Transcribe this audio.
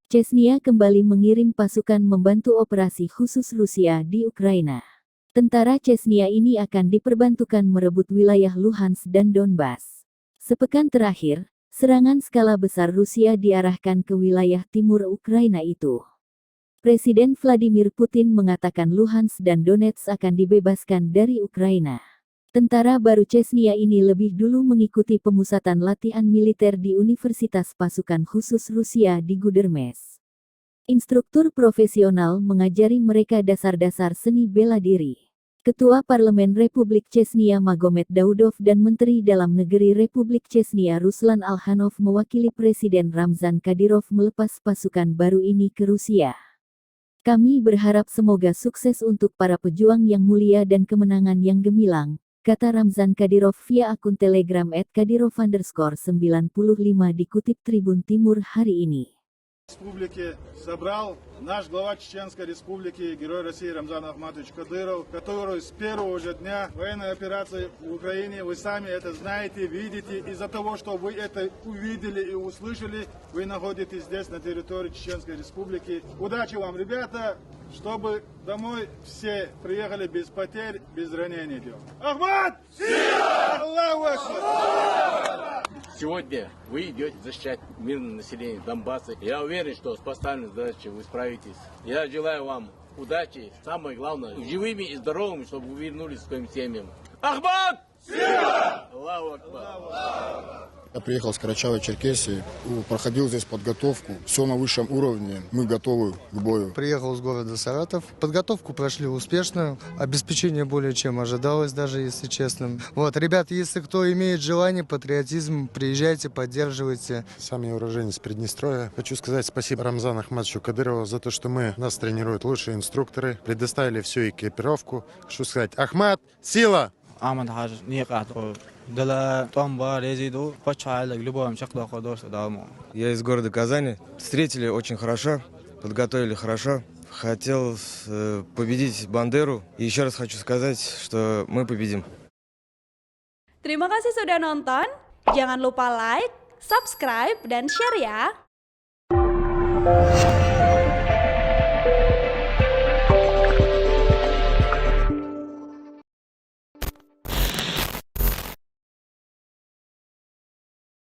Chechnya kembali mengirim pasukan membantu operasi khusus Rusia di Ukraina. Tentara Chechnya ini akan diperbantukan merebut wilayah Luhansk dan Donbas. Sepekan terakhir, serangan skala besar Rusia diarahkan ke wilayah timur Ukraina itu. Presiden Vladimir Putin mengatakan Luhansk dan Donetsk akan dibebaskan dari Ukraina. Tentara baru Chechnya ini lebih dulu mengikuti pemusatan latihan militer di Universitas Pasukan Khusus Rusia di Gudermes. Instruktur profesional mengajari mereka dasar-dasar seni bela diri. Ketua Parlemen Republik Chechnya Magomed Daudov dan Menteri Dalam Negeri Republik Chechnya Ruslan Alkhanov mewakili Presiden Ramzan Kadyrov melepas pasukan baru ini ke Rusia. Kami berharap semoga sukses untuk para pejuang yang mulia dan kemenangan yang gemilang, kata Ramzan Kadyrov via akun Telegram @kadyrov_95 dikutip Tribun Timur hari ini. Республики собрал наш глава Чеченской Республики, герой России Рамзан Ахматович Кадыров, который с первого же дня военной операции в Украине, вы сами это знаете, видите, из-за того, что вы это увидели и услышали, вы находитесь здесь, на территории Чеченской Республики. Удачи вам, ребята, чтобы домой все приехали без потерь, без ранений. Ахмат! Сила! Аллаху Акбар! Сегодня вы идете защищать мирное население Донбасса. Я уверен, что с поставленной задачей вы справитесь. Я желаю вам удачи, самое главное, живыми и здоровыми, чтобы вы вернулись к своим семьям. Ахмат! Сила! Аллаху Акбар! Я приехал с Карачаева-Черкесии, проходил здесь подготовку, все на высшем уровне, мы готовы к бою. Приехал с города Саратов, подготовку прошли успешно, обеспечение более чем ожидалось, даже если честно. Вот, ребят, если кто имеет желание, патриотизм, приезжайте, поддерживайте. Сам я уроженец Приднестровья. Хочу сказать спасибо Рамзану Ахматовичу Кадырову за то, что нас тренируют лучшие инструкторы, предоставили всю экипировку. Хочу сказать, Ахмат, сила! أحمد حاج نيقات دلا طنبا резиду почали любым шахтах ходос дому. Я из города Казани. Встретили очень хорошо, подготовили хорошо. Хотел победить Бандеру. И еще раз хочу сказать, что мы победим. Terima kasih sudah nonton. Jangan lupa like, subscribe, dan share ya.